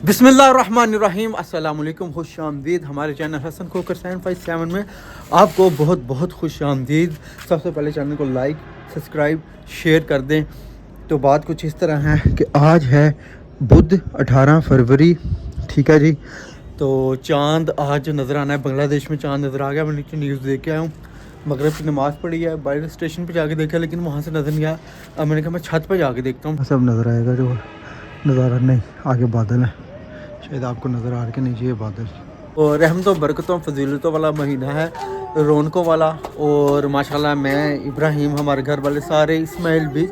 बिस्मिल्लाहिर्रहमानिर्रहीम अस्सलाम वालेकुम, खुश आमदीद हमारे चैनल हसन कुकर 757 में आपको बहुत बहुत खुश आमदीद। सबसे पहले चैनल को लाइक सब्सक्राइब शेयर कर दें। तो बात कुछ इस तरह है कि आज है बुध 18 फरवरी, ठीक है जी। तो चांद आज नज़र आना है, बांग्लादेश में चांद नज़र आ गया। मैं नीचे न्यूज़ देख के आया हूँ, मगरिब की नमाज़ पढ़ी है, बाहर स्टेशन पे जाके देखा लेकिन वहाँ से नज़र नहीं आया। अब मैंने कहा मैं छत पे जाके देखता हूँ, सब नज़र आएगा। जो नज़ारा नहीं, आगे बादल है, शायद आपको नज़र आ रहा है कि नहीं ये बादल। और रहमतों बरकतों फजीलतों वाला महीना है, रौनकों वाला। और माशाल्लाह मैं, इब्राहिम, हमारे घर वाले सारे, इस्माइल भी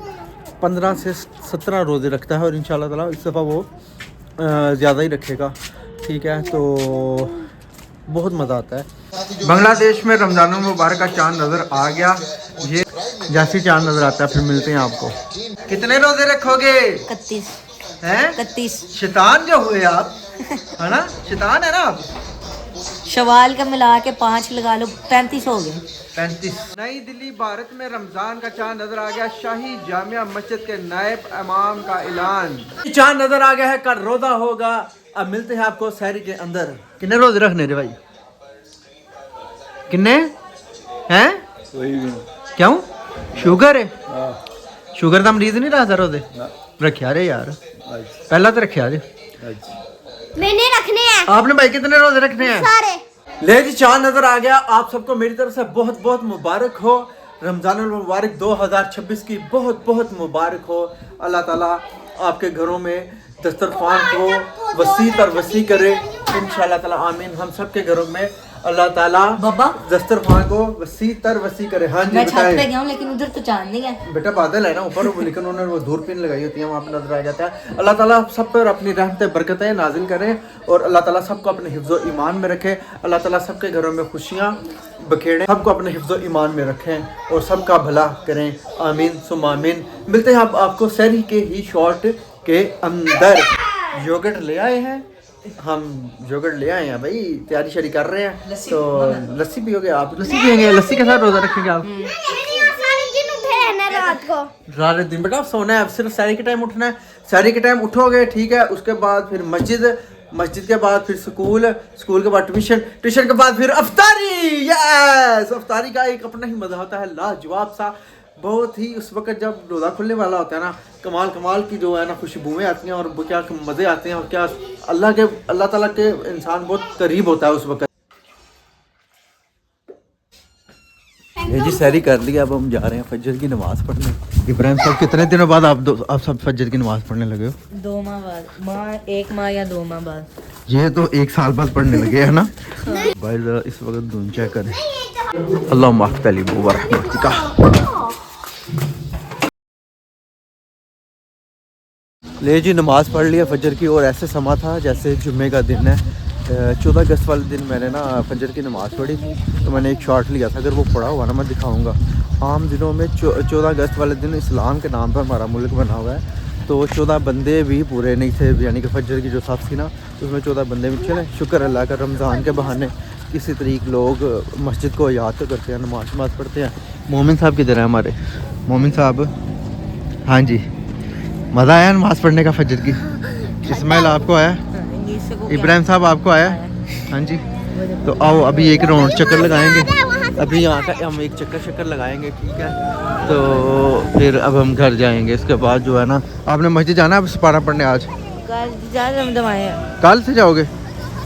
15 से 17 रोज़े रखता है और इंशाल्लाह ताला इस दफ़ा वो ज़्यादा ही रखेगा, ठीक है। तो बहुत मज़ा आता है। बांग्लादेश में रमज़ान मुबारक का चाँद नज़र आ गया। ये जैसे चाँद नज़र आता है फिर मिलते हैं आपको। कितने रोज़े रखोगे? 31 हैं? 31। शैतान जो हुए आप, है ना, शैतान है ना आप। शवाल का मिला के 5 लगा लो, 35 हो गए। 35। नई दिल्ली भारत में रमजान का चांद नजर आ गया। शाही जामिया मस्जिद के नायब इमाम का ऐलान, चांद नजर आ गया है, कल रोजा होगा। अब मिलते हैं आपको शहरी के अंदर। कितने रोजे रखने रे भाई? कितने हैं? क्यों? शुगर है? शुगर का मरीज नहीं रहा रोजे रखा रे यार, पहला तो रखा जे। मैंने रखने हैं। आपने भाई कितने रोजे रखने हैं? सारे। ले जी चांद नजर आ गया। आप सबको मेरी तरफ से बहुत बहुत मुबारक हो। रमजान मुबारक 2026 की बहुत बहुत मुबारक हो। अल्लाह ताला आपके घरों में दस्तरखान को वसी तर वसी करे इंशाल्लाह ताला, आमीन। हम सब के घरों में अल्लाह ताला बाबा दस्तरखान को वसी तर वसी करे। हाँ जी मैं छत बताएं। पे गया हूं लेकिन उधर तो चांद नहीं है बेटा, बादल है ना ऊपर, लेकिन उन्होंने वो दूरबीन लगाई होती है, वहाँ पे नजर आ जाता है। अल्लाह ताला सब पर अपनी रहमतें बरकतें नाजिल करें और अल्लाह ताला सबको अपने हिफ्ज़ो ईमान में रखे। अल्लाह ताला सबके घरों में खुशियाँ बखेड़ें, सबको अपने हिफ्ज़ो ईमान में रखें और सबका भला करें, आमीन सुम आमीन। मिलते हैं आपको शहरी के ही शॉर्ट के अंदर। योगर्ट ले आए हैं हम, योगर्ट ले आए हैं भाई, तैयारी शरी कर रहे हैं। तो लस्सी पियोगे आप? लस्सी पियेंगे, लस्सी के साथ रोज़ा रखेंगे आप? सारे दिन बेटा सोना है, अब सिर्फ सारी के टाइम उठना है। सारी के टाइम उठोगे, ठीक है, उसके बाद फिर मस्जिद के बाद फिर स्कूल के बाद ट्यूशन के बाद फिर अफ्तारी। यस, अफ्तारी का एक अपना ही मजा होता है, लाजवाब सा। बहुत ही उस वक्त जब रोज़ा खुलने वाला होता है ना, कमाल की जो है ना खुशबुएं आती हैं और क्या मज़े आते हैं और क्या अल्लाह ताला के इंसान बहुत करीब होता है उस वक्त। ये जी सहरी कर लिया, अब हम जा रहे हैं फजर की नमाज़ पढ़ने। इब्राहिम साहब, कितने दिनों बाद आप सब फजर की नमाज़ पढ़ने लगे हो? 2 माह बाद, 1 माह या 2 माह बाद। ये तो 1 साल बाद पढ़ने लगे है ना। भाई जरा इस वक्त धुन चेक करें। अल्लाह माफ़ तली व रहमतिका। ले जी नमाज़ पढ़ लिया फजर की, और ऐसे समा था जैसे जुम्मे का दिन है। 14 अगस्त वाले दिन मैंने ना फजर की नमाज़ पढ़ी थी, तो मैंने एक शॉर्ट लिया था, अगर वो पढ़ा हुआ ना मैं दिखाऊंगा। आम दिनों में 14 अगस्त वाले दिन इस्लाम के नाम पर हमारा मुल्क बना हुआ है, तो 14 बंदे भी पूरे नहीं थे, यानी कि फजर की जो साफ थी ना उसमें 14 बंदे भी चले। शुक्र अल्लाह का, रमज़ान के बहाने किसी तरीक लोग मस्जिद को याद तो करते हैं, नमाज पढ़ते हैं। मोमिन साहब किधर है हमारे? मोमिन साहब, हाँ जी, मज़ा आया नमाज़ पढ़ने का फजर की? इस्माइल आपको आया? इब्राहिम साहब आपको आया? हाँ जी। तो आओ अभी एक राउंड चक्कर लगाएंगे, अभी यहाँ का हम एक चक्कर लगाएंगे, ठीक है। तो फिर अब हम घर जाएंगे। इसके बाद जो है ना, आपने मस्जिद जाना है सपारा पढ़ने आज? कल से जाओगे?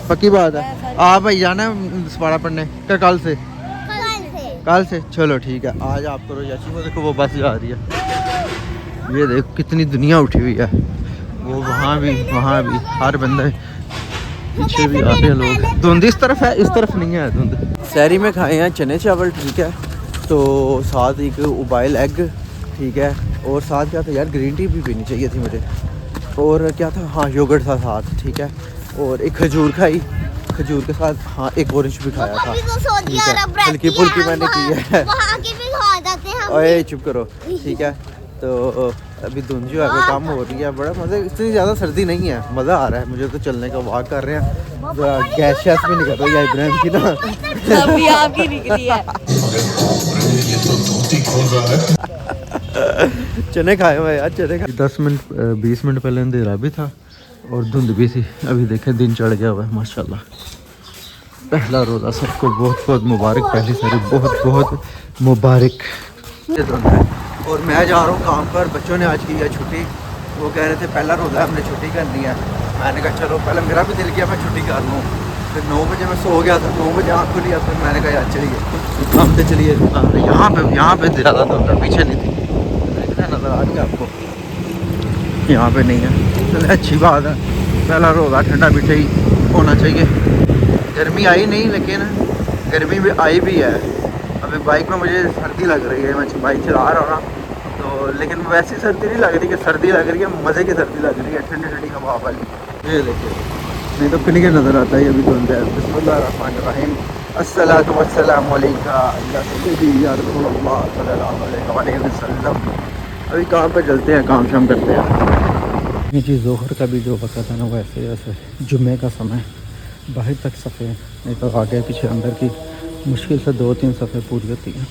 पक्की बात है? आप भाई जाना है सपारा पढ़ने क्या कल से? कल से चलो ठीक है, आज आप करो याची। वो देखो वो बस जा रही है, ये देखो कितनी दुनिया उठी हुई है। वो वहाँ भी हर बंदा, पीछे भी आते हैं लोग। धुंध इस तरफ है, इस तरफ नहीं है धुंध। शहरी में खाए हैं चने चावल, ठीक है, तो साथ एक उबाइल एग, ठीक है, और साथ क्या था यार, ग्रीन टी भी पीनी चाहिए थी मुझे, और क्या था, हाँ योगर्ट था साथ, ठीक है, और एक खजूर खाई, खजूर के साथ हाँ एक ऑरेंज भी खाया था, ठीक है। हल्की फुल्की मैंने की है। ओए चुप करो, ठीक है। तो अभी धुंध जो है काम हो रही है, बड़ा मज़ा, इतनी ज़्यादा सर्दी नहीं है, मज़ा आ रहा है मुझे तो चलने का। वॉक कर रहे हैं, गैस शैस भी निकल रही है इब्राहिम की ना, अभी आपकी निकली है। चने खाए हुए यार, चने 10 मिनट 20 मिनट पहले अंधेरा भी था, और धुंध भी सी। अभी देखे दिन चढ़ गया हुआ है माशाल्लाह। पहला रोज़ा सबको बहुत बहुत मुबारक, पहली सारी बहुत बहुत मुबारक। और मैं जा रहा हूँ काम पर। बच्चों ने आज की है छुट्टी। वो कह रहे थे पहला रोज़ा हमने छुट्टी करनी है। मैंने कहा चलो, पहले मेरा भी दिल किया मैं छुट्टी कर लूँ। फिर 9 बजे मैं सो गया था, 9 बजे आँख खुली। फिर मैंने कहा यार चलिए काम पे चलिए। यहाँ पे ज़्यादा धुंध है, पीछे नहीं थी। नज़र आ गया आपको? यहाँ पे नहीं है। चलो अच्छी बात है, पहला रोज़ा ठंडा मीठा ही होना चाहिए। गर्मी आई नहीं, लेकिन गर्मी भी आई भी है। अभी बाइक में मुझे सर्दी लग रही है, मैं बाइक चला रहा हूँ ना, तो लेकिन वैसी सर्दी नहीं लग रही कि सर्दी लग रही है, मज़े की सर्दी लग रही है, ठंडी ठंडी हवा वाली। ये देखिए, नहीं तो क्लियर नज़र आता है। अभी धुंध है। बिस्मिल्लाहिर्रहमानिर्रहीम। अस्सलातु वस्सलामु अलैका या सय्यदी या रसूलल्लाह सल्लल्लाहु अलैहि वसल्लम। अभी काम पे चलते हैं, काम शाम करते हैं। ये जी ज़ोहर का भी जो वक़्त है ना, वैसे वैसे जुम्मे का समय बाहर तक सफ़े, नहीं तो आगे पीछे अंदर की मुश्किल से 2-3 सफ़े पूरी होती हैं।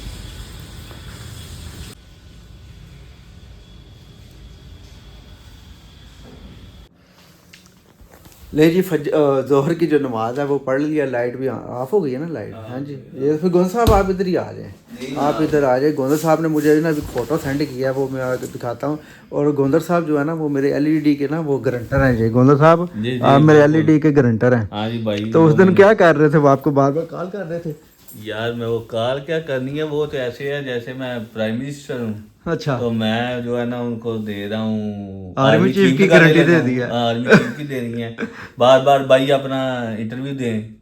ले जी जोहर की जो नमाज है वो पढ़ लिया। लाइट भी ऑफ हो गई है ना, लाइट। हाँ जी। ये फिर गोंद साहब आप इधर ही आ जाएं, आप इधर आ जाए। गोंदर साहब ने मुझे ना अभी फ़ोटो सेंड किया है, वो मैं आगे दिखाता हूँ। और गोंदर साहब जो है ना, वो मेरे LED के ना वो गारंटर हैं जी। गोंदर साहब आप मेरे LED के गारंटर हैं। हाँ जी भाई। तो उस दिन क्या कर रहे थे वो? आपको बार बार कॉल कर रहे थे यार मैं वो कॉल क्या करनी है, वो तो ऐसे है जैसे मैं प्राइम मिनिस्टर हूँ। अच्छा, तो मैं जो है ना उनको दे रहा हूँ आर्मी चीफ की गारंटी दे दी है। आर्मी चीफ की देनी है। बार बार भाई अपना इंटरव्यू दें।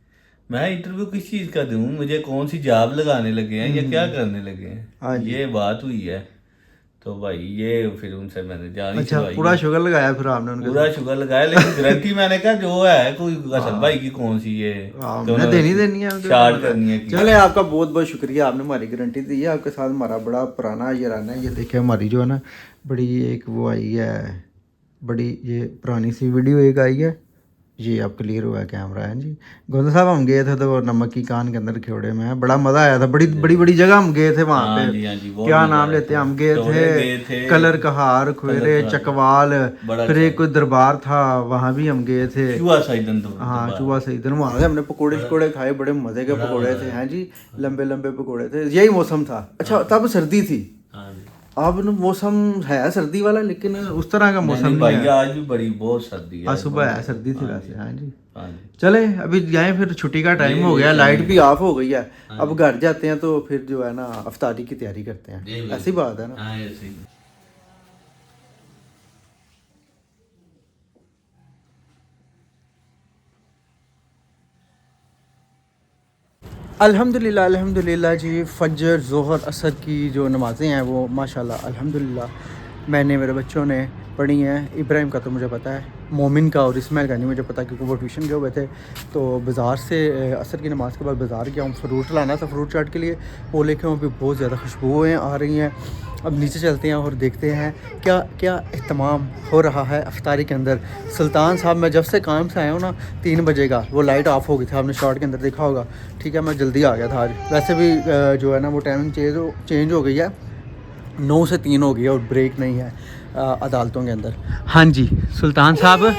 मैं इंटरव्यू किस चीज का दूं? मुझे कौन सी जॉब लगाने लगे हैं या क्या करने लगे हाँ हैं? जी। ये बात हुई है। तो भाई ये फिर उनसे मैंने जानी अच्छा, छुड़वाई। पूरा शुगर लगाया फिर आपने उनके पूरा शुगर लगाया, लेकिन गारंटी मैंने कहा जो है कोई हसन भाई की कौन सी है हमने देनी है स्टार्ट करनी है। चले, आपका बहुत बहुत शुक्रिया, आपने हमारी गारंटी दी है। आपके साथ हमारा बड़ा पुराना याराना है। ये देखिए हमारी जो है ना बड़ी एक वो आई है, बड़ी ये पुरानी सी वीडियो एक आई है। ये अब क्लियर हुआ है कैमरा है जी। गोंदा साहब हम गए थे तो वो नमक की कान के अंदर खेवड़े में बड़ा मज़ा आया था। बड़ी बड़ी बड़ी जगह हम गए थे वहाँ पे। क्या नाम लेते हैं, हम गए थे कलर कहार, खुएरे, चकवाल, फिर एक कोई दरबार था वहाँ भी हम गए थे। हाँ, चूहा सईदन वहाँ से हमने पकौड़े शकोड़े खाए, बड़े मज़े के पकौड़े थे। हैं जी, लंबे लंबे पकौड़े थे। यही मौसम था। अच्छा, तब सर्दी थी। अब मौसम है सर्दी वाला, लेकिन उस तरह का मौसम नहीं है। आज भी बड़ी बहुत सर्दी है। आज सुबह है सर्दी थी वैसे। हाँ जी। चले अभी जाएं, फिर छुट्टी का टाइम हो गया, लाइट भी ऑफ हो गई है। अब घर जाते हैं तो फिर जो है ना अफ्तारी की तैयारी करते हैं। ऐसी बात है ना। अल्हम्दुलिल्लाह अल्हम्दुलिल्लाह जी। फजर ज़ोहर असर की जो नमाज़ें हैं वो माशाल्लाह अल्हम्दुलिल्लाह मैंने मेरे बच्चों ने पढ़ी हैं। इब्राहिम का तो मुझे पता है, मोमिन का और इस्माइल का नहीं मुझे पता, क्योंकि वो ट्यूशन गए हुए थे। तो बाज़ार से असर की नमाज़ के बाद बाज़ार गया हूँ, फ्रूट लाना था फ्रूट चाट के लिए। वो लेके वहाँ पे बहुत ज़्यादा खुशबुएँ आ रही हैं। अब नीचे चलते हैं और देखते हैं क्या क्या इह्तमाम हो रहा है अफ्तारी के अंदर। सुल्तान साहब, मैं जब से काम से आया हूँ ना 3 बजे का, वो लाइट ऑफ हो गई थी, आपने शॉर्ट के अंदर देखा होगा। ठीक है, मैं जल्दी आ गया था आज। वैसे भी जो है ना वो टाइमिंग चेंज हो गई है, 9 से 3 हो गई है और ब्रेक नहीं है अदालतों के अंदर। हाँ जी, सुल्तान साहब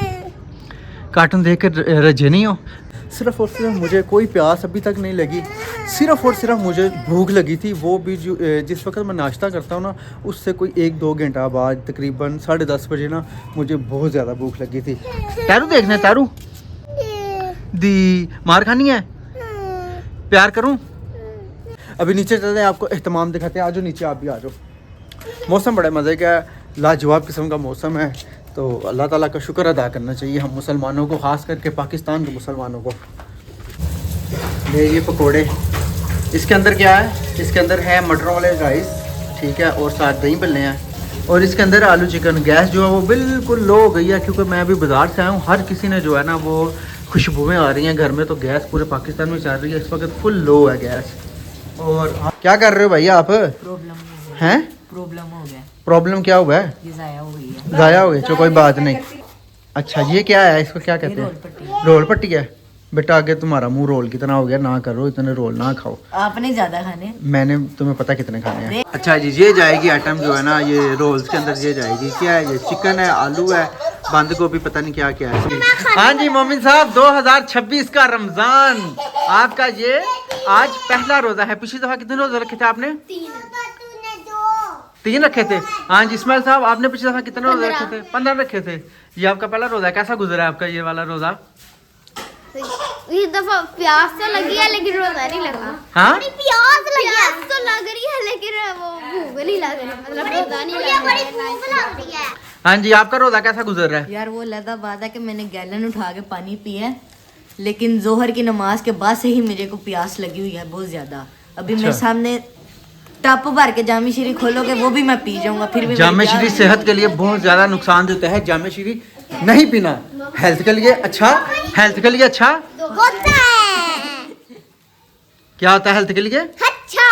कार्टून देख कर रजे नहीं हो? सिर्फ़ और सिर्फ मुझे कोई प्यास अभी तक नहीं लगी, सिर्फ़ और सिर्फ मुझे भूख लगी थी। वो भी जो जिस वक्त मैं नाश्ता करता हूँ ना, उससे कोई 1-2 घंटा बाद तकरीबन 10:30 बजे ना मुझे बहुत ज़्यादा भूख लगी थी। तारू देखना है, तारू दी मार खानी है, प्यार करूँ? अभी नीचे चलते हैं, आपको एहतमाम दिखाते हैं। आ जाओ नीचे, आप भी आ जाओ। मौसम बड़े मज़े का है, लाजवाब किस्म का मौसम है। तो अल्लाह ताला का शुक्र अदा करना चाहिए हम मुसलमानों को, ख़ास करके पाकिस्तान के मुसलमानों को। ये पकोड़े, इसके अंदर क्या है? इसके अंदर है मटरों वाले राइस, ठीक है, और साथ दही भल्ले हैं, और इसके अंदर आलू चिकन। गैस जो है वो बिल्कुल लो हो गई है, क्योंकि मैं अभी बाज़ार से आया हूँ। हर किसी ने जो है ना वो खुशबुएँ आ रही हैं घर में, तो गैस पूरे पाकिस्तान में चल रही है इस वक्त, फुल लो है गैस। और क्या कर रहे हो भैया आप? हैं? प्रॉब्लम क्या हुआ है? ज़ाया हो गई। चलो कोई बात नहीं। अच्छा, ये क्या है, इसको क्या कहते हैं? रोल पट्टी है। बेटा आगे तुम्हारा मुंह रोल कितना हो गया, ना करो इतने रोल ना खाओ। आपने ज्यादा खाने। मैंने तुम्हें पता कितने खाने हैं। अच्छा जी, ये जाएगी आइटम जो है ना, ये रोल्स के अंदर ये जाएगी। क्या है ये? चिकन है, आलू है, बंद गोभी, पता नहीं क्या क्या है। हाँ जी मोमिन साहब, 2026 का रमजान आपका ये आज पहला रोजा है। पिछली दफा कितने रोजे रखे थे आपने? 3 रखे थे। हाँ जी इस्माइल साहब, आपने पिछली दफा कितने रोजे रखे थे? 15 रखे थे। ये आपका पहला रोजा है। कैसा गुजरा है आपका ये वाला रोजा? इस दफा प्यास तो लगी है लेकिन रोजा नहीं लगा। हाँ प्यास तो लग रही है लेकिन वो भूख नहीं लग रही, मतलब रोजा नहीं लग रही है। हाँ जी, आपका रोजा कैसा गुजर रहा है? यार वो लदा बात है कि मैंने गैलन उठा के पानी पिया है, लेकिन जोहर की नमाज के बाद से ही मेरे को प्यास लगी हुई है बहुत ज्यादा। अभी मेरे सामने टप भर के जामी शीरी खोलोगे वो भी मैं पी जाऊंगा, फिर भी जामे शीरी सेहत के लिए बहुत ज्यादा नुकसान देता है। जामे शीरी नहीं पीना, हेल्थ के लिए अच्छा, हेल्थ के लिए अच्छा होता है। क्या होता है हेल्थ के लिए? अच्छा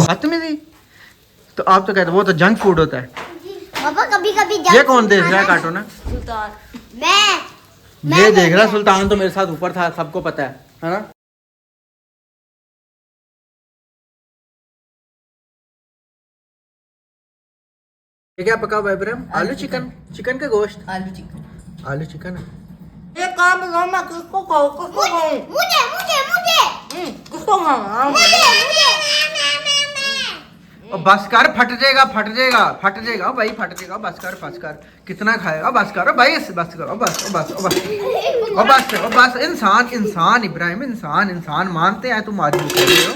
बदतमीजी। तो आप तो कहते वो तो जंक फूड होता है। पापा कभी कभी ये कौन देख रहा है कार्टून है? सुल्तान। ये देख रहा है सुल्तान, तो मेरे साथ ऊपर था, सबको पता है ना। ये क्या पका हुआ है इब्राहिम? आलू चिकन, चिकन का गोश्त, आलू चिकन। आलू चिकन है। ये काम बताओ, मैं किसको खाऊं? किसको खाऊं? किसको खाऊं? और बस कर, फट जाएगा फट जाएगा फट जाएगा भाई, फट जाएगा। बस कर बस कर, कितना खाएगा? बस करो भाई, बस करो, बस बस बस बस बस। इंसान इंसान इब्राहिम, इंसान इंसान मानते हैं, तुम आदमी कह रहे हो।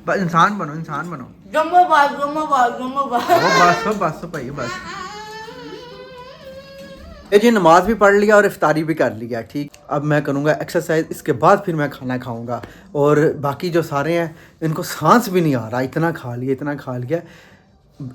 बस इंसान बनो, इंसान बनो। जम्बो बात, जम्बो बात, जम्बो बात। बस भाई बस। ये जी नमाज भी पढ़ लिया और इफ्तारी भी कर लिया, ठीक। अब मैं करूँगा एक्सरसाइज, इसके बाद फिर मैं खाना खाऊँगा। और बाकी जो सारे हैं इनको सांस भी नहीं आ रहा, इतना खा लिया, इतना खा लिया।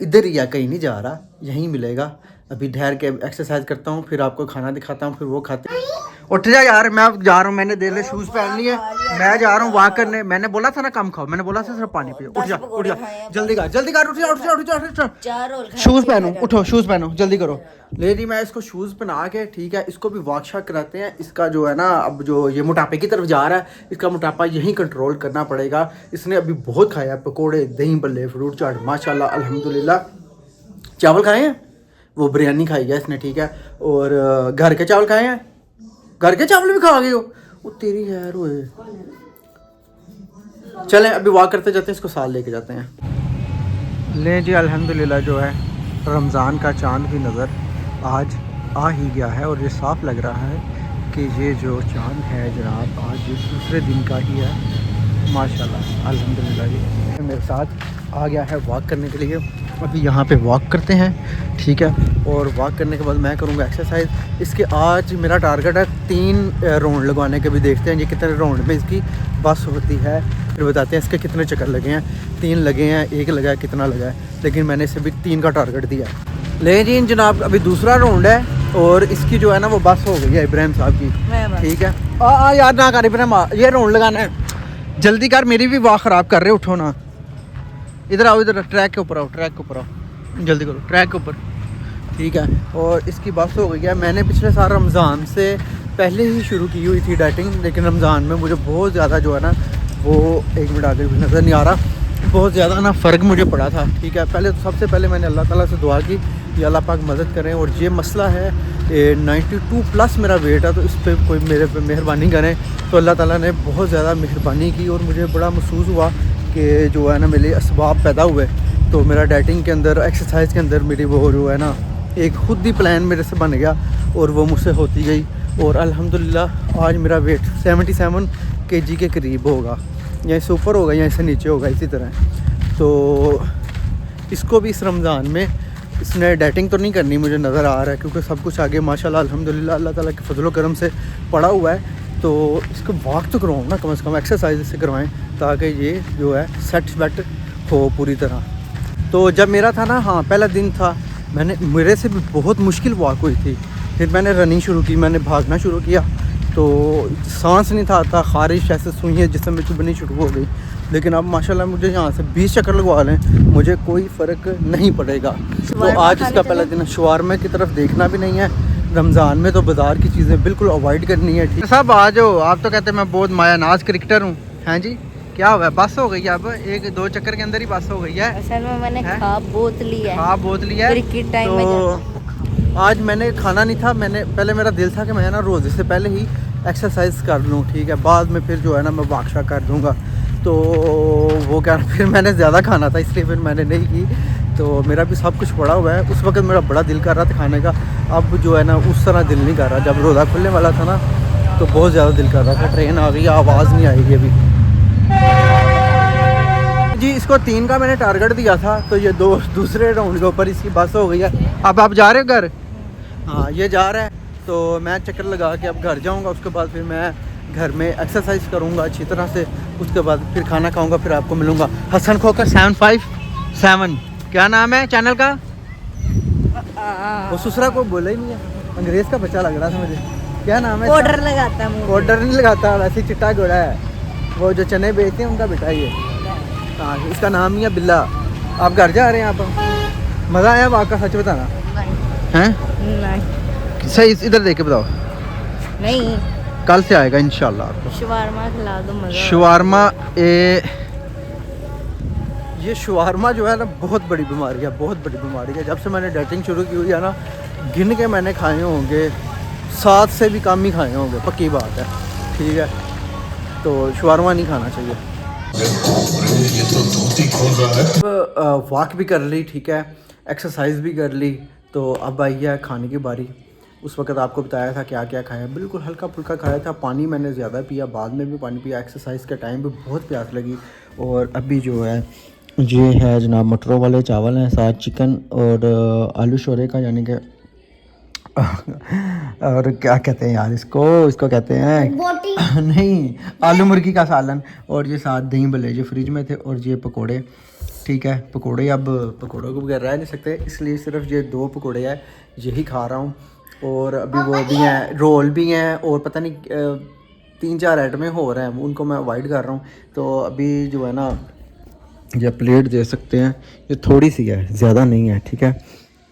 इधर ही है, कहीं नहीं जा रहा, यहीं मिलेगा। अभी ठहर के एक्सरसाइज करता हूँ, फिर आपको खाना दिखाता हूँ, फिर वो खाते हैं। उठ जा यार, मैं अब जा रहा हूँ, मैंने देर शूज़ पहन लिए, मैं जा रहा हूँ वॉक करने। मैंने बोला था ना कम खाओ, मैंने बोला था सिर्फ पानी पियो। उठ जा उठ जा, जल्दी कर जल्दी कर, उठ जा उठ जा उठ जा उठ जा। 4 रोल खाए। शूज़ पहनो, उठो शूज़ पहनो, जल्दी करो। ले जी मैं इसको शूज़ पहना के, ठीक है, इसको भी वॉक शॉक कराते हैं। इसका जो है ना, अब जो ये मोटापे की तरफ जा रहा है, इसका मोटापा यहीं कंट्रोल करना पड़ेगा। इसने अभी बहुत खाया, पकोड़े, दही बल्ले, फ्रूट चाट, माशाल्लाह अल्हम्दुलिल्लाह। चावल खाए हैं, वो बिरयानी खाई है इसने, ठीक है। और घर के चावल खाए हैं, घर के चावल भी खा गए हो, वो तेरी खैर हुए। चलें अभी वॉक करते जाते हैं, इसको साथ लेके जाते हैं। ले जी अल्हम्दुलिल्लाह जो है रमज़ान का चांद भी नज़र आज आ ही गया है। और ये साफ लग रहा है कि ये जो चांद है जनाब आज ये दूसरे दिन का ही है, माशाल्लाह अल्हम्दुलिल्लाह। ये मेरे साथ आ गया है वॉक करने के लिए। अभी यहाँ पे वॉक करते हैं, ठीक है। और वॉक करने के बाद मैं करूँगा एक्सरसाइज। इसके आज मेरा टारगेट है 3 राउंड लगवाने के। भी देखते हैं ये कितने राउंड में इसकी बस होती है, फिर बताते हैं इसके कितने चक्कर लगे हैं। 3 लगे हैं, 1 लगा है, कितना लगा है, लेकिन मैंने इसे भी 3 का टारगेट दिया है। ले जी जनाब अभी दूसरा राउंड है और इसकी जो है ना वो बस हो गई है इब्राहिम साहब की, ठीक है। यार ना कर इब्राहिम, ये राउंड लगाना है, जल्दी कर, मेरी भी वॉक ख़राब कर रहे, उठो ना। इधर आओ, इधर ट्रैक के ऊपर आओ, ट्रैक के ऊपर आओ, जल्दी करो, ट्रैक के ऊपर, ठीक है। और इसकी बस हो गई है। मैंने पिछले साल रमज़ान से पहले ही शुरू की हुई थी डाइटिंग, लेकिन रमज़ान में मुझे बहुत ज़्यादा जो है ना वो 1 मिनट आगे भी नज़र नहीं आ रहा, बहुत ज़्यादा ना फ़र्क मुझे पड़ा था, ठीक है। पहले तो सबसे पहले मैंने अल्लाह ताला से दुआ की कि अल्लाह पाक मदद करें। और ये मसला है 92+ मेरा वेट है, तो इस पर कोई मेरे पे मेहरबानी करें। तो अल्लाह ताला ने बहुत ज़्यादा मेहरबानी की और मुझे बड़ा महसूस हुआ कि जो है ना मेरे असबाब पैदा हुए। तो मेरा डाइटिंग के अंदर, एक्सरसाइज के अंदर मेरी वो जो है ना एक खुद ही प्लान मेरे से बन गया और वो मुझसे होती गई। और अल्हम्दुलिल्लाह आज मेरा वेट 77 kg के करीब होगा, या इससे ऊपर होगा या इससे नीचे होगा, इसी तरह। तो इसको भी इस रमज़ान में इसने डाइटिंग तो नहीं करनी मुझे नज़र आ रहा है, क्योंकि सब कुछ आगे माशाल्लाह अल्हम्दुलिल्लाह अल्लाह ताला के फजल करम से पड़ा हुआ है। तो इसको वॉक तो करवाऊँ ना, कम से कम एक्सरसाइज से करवाएं, ताकि ये जो है सेट वेट हो पूरी तरह। तो जब मेरा था ना, हाँ पहला दिन था, मेरे से भी बहुत मुश्किल वॉक हुई थी। फिर मैंने रनिंग शुरू की, मैंने भागना शुरू किया, तो सांस नहीं था आता, ख़ारिश ऐसे सुइयाँ जिसमें में चुभनी शुरू हो गई। लेकिन अब माशाल्लाह मुझे यहाँ से 20 चक्कर लगवा लें, मुझे कोई फ़र्क नहीं पड़ेगा। तो आज इसका पहला दिन है। शवारमा की तरफ देखना भी नहीं है, रमज़ान में तो बाज़ार की चीज़ें बिल्कुल अवॉइड करनी है। ठीक साहब आ जाओ, आप तो कहते हैं मैं बहुत मायानाज क्रिकेटर हूँ। हैं जी, क्या हुआ, बस हो गई है अब, 1-2 चक्कर के अंदर ही बस हो गई है। असल में मैंने खाब बोत लिया है। हाँ बोत लिया है। क्रिकेट टाइम में तो आज मैंने खाना नहीं था, मैंने पहले मेरा दिल था कि मैं ना रोज़े से पहले ही एक्सरसाइज कर लूँ, ठीक है, बाद में फिर जो है ना मैं वाक्शा कर दूँगा। तो वो क्या, फिर मैंने ज़्यादा खाना था इसलिए फिर मैंने नहीं की। तो मेरा भी सब कुछ पड़ा हुआ है। उस वक्त मेरा बड़ा दिल कर रहा था खाने का, अब जो है ना उस तरह दिल नहीं कर रहा। जब रोज़ा खुलने वाला था ना तो बहुत ज़्यादा दिल कर रहा था। ट्रेन आ गई, आवाज़ नहीं आएगी अभी जी। इसको 3 का मैंने टारगेट दिया था, तो ये दूसरे राउंड के ऊपर इसकी बस हो गई है। अब आप जा रहे हो घर? हाँ ये जा रहा है, तो मैं चक्कर लगा के अब घर जाऊँगा। उसके बाद फिर मैं घर में एक्सरसाइज करूँगा अच्छी तरह से, उसके बाद फिर खाना खाऊँगा, फिर आपको मिलूँगा। हसन खोकर 757, क्या नाम है चैनल का? वो सुसरा को बोला ही नहीं है, अंग्रेज़ का बच्चा लग रहा था मुझे। क्या नाम है? पाउडर लगाता है। पाउडर नहीं लगाता, वैसे चिट्टा घोड़ा है, वो जो चने बेचते हैं उनका बेटा ये। हाँ इसका नाम ही है बिल्ला। आप घर जा रहे हैं? आप मज़ा आया आपका, सच बताना हैं? नहीं सही इधर देख के बताओ। नहीं, कल से आएगा इंशाल्लाह आपको। शवारमा खिला दो, मज़ा। शवारमा ये शवारमा जो है ना बहुत बड़ी बीमारी है, बहुत बड़ी बीमारी है। जब से मैंने डाइटिंग शुरू की हुई है ना, गिन के मैंने खाए होंगे 7 से भी कम ही खाए होंगे, पक्की बात है, ठीक है। तो शवारमा नहीं खाना चाहिए। वॉक भी कर ली, ठीक है, एक्सरसाइज भी कर ली, तो अब आई है खाने की बारी। उस वक्त आपको बताया था क्या क्या खाया, बिल्कुल हल्का फुल्का खाया था। पानी मैंने ज़्यादा पिया, बाद में भी पानी पिया। एक्सरसाइज के टाइम भी बहुत प्यास लगी। और अभी जो है ये है जनाब मटरों वाले चावल हैं, साथ चिकन और आलू शोरे का, यानी कि और क्या कहते हैं यार इसको कहते हैं बोटी नहीं, आलू मुर्गी का सालन, और ये साथ दही भले जो फ्रिज में थे, और ये पकोड़े, ठीक है। पकोड़े, अब पकोड़ों को बगैर रह नहीं सकते, इसलिए सिर्फ ये 2 पकोड़े हैं, यही खा रहा हूँ। और अभी वो भी हैं, रोल भी हैं, और पता नहीं 3-4 आइटमें हो रहे हैं, उनको मैं अवॉइड कर रहा हूँ। तो अभी जो है ना ये प्लेट दे सकते हैं, ये थोड़ी सी है, ज़्यादा नहीं है, ठीक है,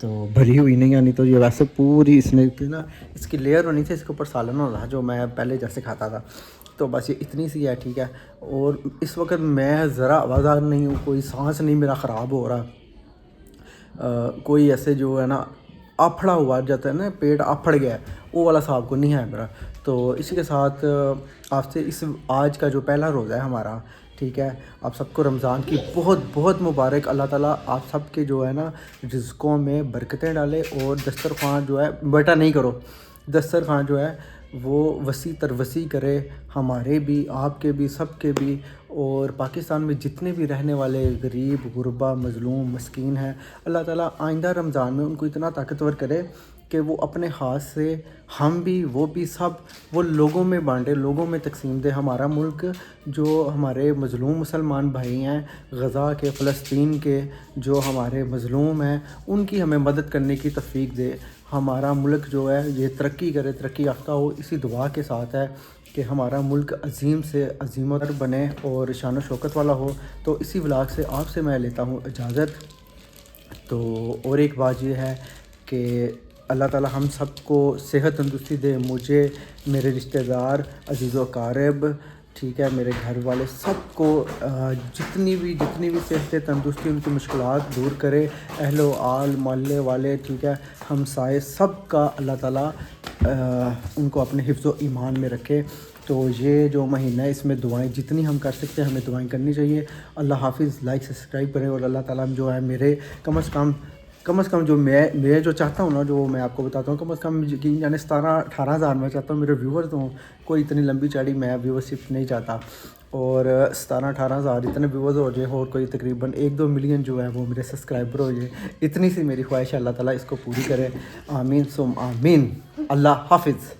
तो भरी हुई नहीं, यानी तो ये वैसे पूरी इसमें ना इसकी लेयर होनी थी, इसके ऊपर सालन हो रहा जो मैं पहले जैसे खाता था, तो बस ये इतनी सी है, ठीक है। और इस वक्त मैं ज़रा आवाज़ार नहीं हूँ, कोई सांस नहीं मेरा ख़राब हो रहा, कोई ऐसे जो है ना आफड़ा हुआ जाता है ना, पेट आफड़ गया है, वो वाला साहब को नहीं है मेरा। तो इसी के साथ आपसे इस आज का जो पहला रोज़ा है हमारा, ठीक है, आप सबको रमज़ान की बहुत बहुत मुबारक। अल्लाह ताला आप सब के जो है ना रिज़्क़ों में बरकतें डाले, और दस्तरखान जो है बेटा नहीं करो, दस्तरखान जो है वो वसी तर वसी करे, हमारे भी, आपके भी, सबके भी। और पाकिस्तान में जितने भी रहने वाले गरीब, गुरबा, मज़लूम, मस्कीन हैं, अल्लाह ताला आइंदा रमज़ान में उनको इतना ताकतवर करे कि वो अपने हाथ से हम भी, वो भी, सब वो लोगों में बांटे, लोगों में तकसीम दे। हमारा मुल्क जो हमारे मज़लूम मुसलमान भाई हैं, गज़ा के, फ़लस्तीन के जो हमारे मज़लूम हैं, उनकी हमें मदद करने की तौफ़ीक दे। हमारा मुल्क जो है ये तरक्की करे, तरक्की याफ्ता हो, इसी दुआ के साथ है कि हमारा मुल्क अज़ीम से अज़ीमतर बने और शान शौकत वाला हो। तो इसी व्लॉग से आपसे मैं लेता हूँ इजाज़त। तो और एक बात ये है कि अल्लाह ताला हम सबको सेहत तंदुरुस्ती दे, मुझे, मेरे रिश्तेदार, अजीज़ व क़ारिब, ठीक है, मेरे घर वाले, सबको जितनी भी सेहत तंदुरुस्ती, उनकी मुश्किलात दूर करे, अहलो आल मोहल्ले वाले, ठीक है, हमसाए, सब का अल्लाह ताला उनको अपने हिफ्ज़ व ईमान में रखे। तो ये जो महीना है इसमें दुआएं जितनी हम कर सकते हैं हमें दुआएं करनी चाहिए। अल्लाह हाफिज़। लाइक सब्सक्राइब करें, और अल्लाह ताला जो है मेरे कम से कम जो मैं जो चाहता हूँ ना, जो मैं आपको बताता हूँ, कम से कम यकीन यानी 17-18 हज़ार मैं चाहता हूँ मेरे व्यूवर्स हों। कोई इतनी लंबी चौड़ी मैं व्यूवरशिप नहीं चाहता, और 17-18 हज़ार इतने व्यूवर्स हो जाए, और कोई तकरीबन 1-2 मिलियन जो है वो मेरे सब्सक्राइबर हो जाए। इतनी सी मेरी ख्वाहिश है, अल्लाह ताला इसको पूरी करे। आमीन सुम आमीन। अल्लाह हाफिज़।